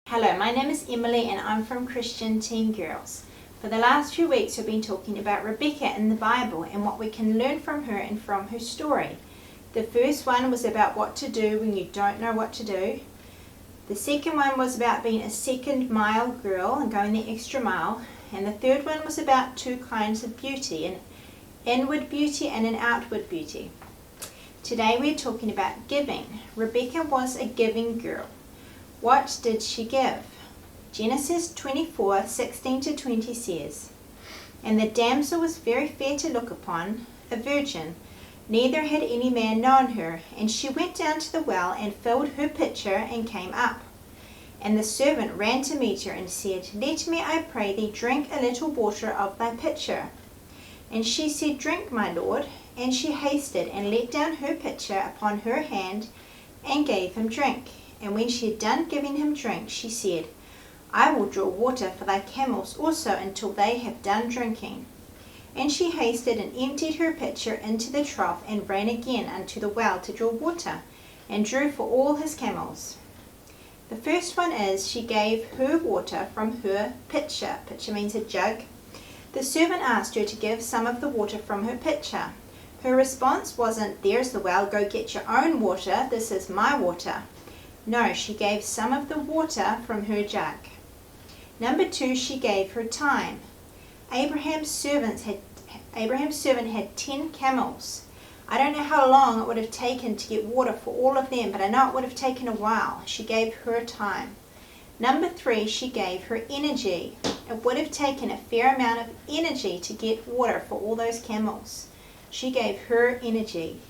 Hello, my name is Emily and I'm from Christian Teen Girls. For the last few weeks we've been talking about Rebekah in the Bible and what we can learn from her and from her story. The first one was about what to do when you don't know what to do. The second one was about being a second mile girl and going the extra mile. And the third one was about two kinds of beauty, an inward beauty and an outward beauty. Today we're talking about giving. Rebekah was a giving girl. What did she give? Genesis 24:16-20 says, "And the damsel was very fair to look upon, a virgin, neither had any man known her. And she went down to the well and filled her pitcher and came up. And the servant ran to meet her and said, Let me, I pray thee, drink a little water of thy pitcher. And she said, Drink, my lord. And she hasted and let down her pitcher upon her hand and gave him drink. And when she had done giving him drink, she said, I will draw water for thy camels also until they have done drinking. And she hasted and emptied her pitcher into the trough and ran again unto the well to draw water, and drew for all his camels." The first one is she gave her water from her pitcher. Pitcher means a jug. The servant asked her to give some of the water from her pitcher. Her response wasn't, There's the well, go get your own water, this is my water. No, she gave some of the water from her jug. Number two, she gave her time. Abraham's servant had 10 camels. I don't know how long it would have taken to get water for all of them, but I know it would have taken a while. She gave her time. Number three, she gave her energy. It would have taken a fair amount of energy to get water for all those camels. She gave her energy.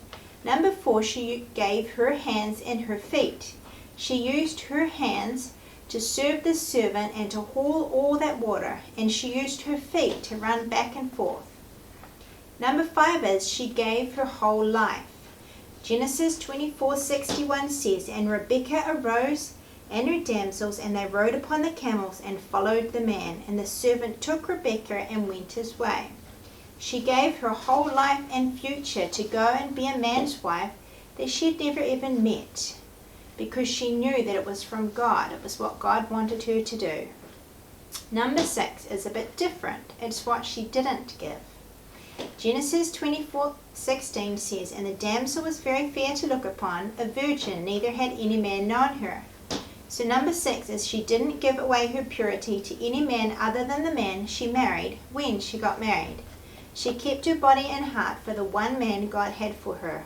Number four, she gave her hands and her feet. She used her hands to serve the servant and to haul all that water, and she used her feet to run back and forth. Number five is she gave her whole life. Genesis 24:61 says, And Rebekah arose and her damsels, and they rode upon the camels and followed the man. And the servant took Rebekah and went his way. She gave her whole life and future to go and be a man's wife that she had never even met, because she knew that it was from God. It was what God wanted her to do. Number six is a bit different. It's what she didn't give. Genesis 24:16 says, And the damsel was very fair to look upon, a virgin, neither had any man known her. So number six is she didn't give away her purity to any man other than the man she married when she got married. She kept her body and heart for the one man God had for her.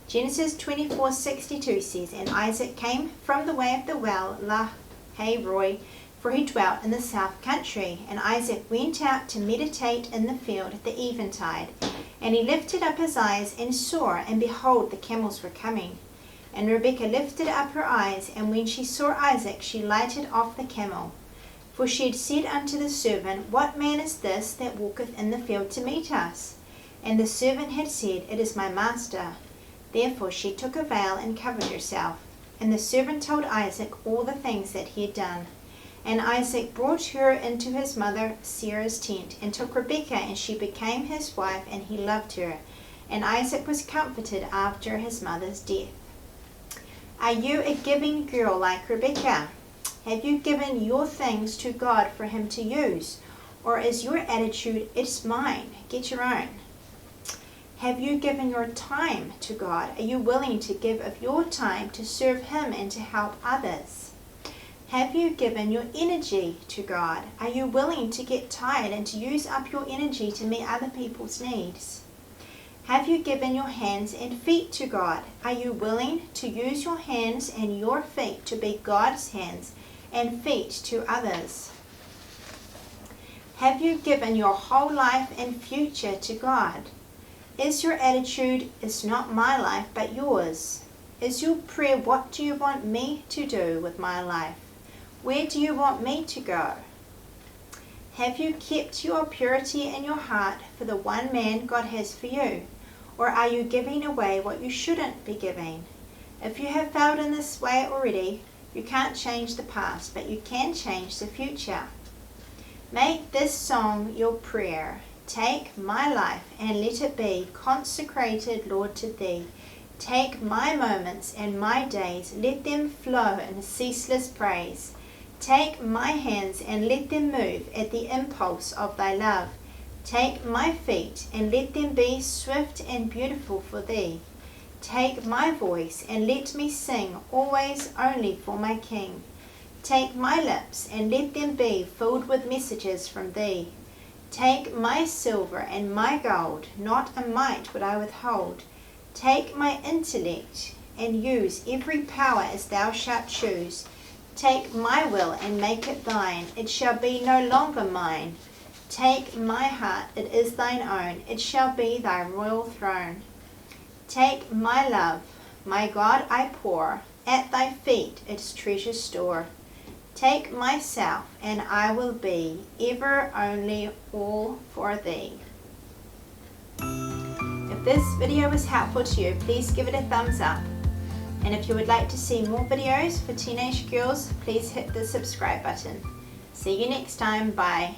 Genesis 24:62 says, And Isaac came from the way of the well, Lahairoi, for he dwelt in the south country. And Isaac went out to meditate in the field at the eventide. And he lifted up his eyes and saw, and behold, the camels were coming. And Rebekah lifted up her eyes, and when she saw Isaac, she lighted off the camel. For she had said unto the servant, What man is this that walketh in the field to meet us? And the servant had said, It is my master. Therefore she took a veil and covered herself. And the servant told Isaac all the things that he had done. And Isaac brought her into his mother Sarah's tent, and took Rebekah, and she became his wife, and he loved her. And Isaac was comforted after his mother's death. Are you a giving girl like Rebekah? Have you given your things to God for him to use? Or is your attitude, It's mine, get your own? Have you given your time to God? Are you willing to give of your time to serve him and to help others? Have you given your energy to God? Are you willing to get tired and to use up your energy to meet other people's needs? Have you given your hands and feet to God? Are you willing to use your hands and your feet to be God's hands and feet to others? Have you given your whole life and future to God? Is your attitude, It's not my life but yours? Is your prayer, What do you want me to do with my life? Where do you want me to go? Have you kept your purity in your heart for the one man God has for you? Or are you giving away what you shouldn't be giving? If you have failed in this way already, you can't change the past, but you can change the future. Make this song your prayer. Take my life and let it be consecrated, Lord, to thee. Take my moments and my days, let them flow in ceaseless praise. Take my hands and let them move at the impulse of thy love. Take my feet and let them be swift and beautiful for thee. Take my voice and let me sing always only for my King. Take my lips and let them be filled with messages from thee. Take my silver and my gold, not a mite would I withhold. Take my intellect and use every power as thou shalt choose. Take my will and make it thine, it shall be no longer mine. Take my heart, it is thine own, it shall be thy royal throne. Take my love, my God I pour, at thy feet its treasure store. Take myself and I will be, ever only all for thee. If this video was helpful to you, please give it a thumbs up. And if you would like to see more videos for teenage girls, please hit the subscribe button. See you next time. Bye.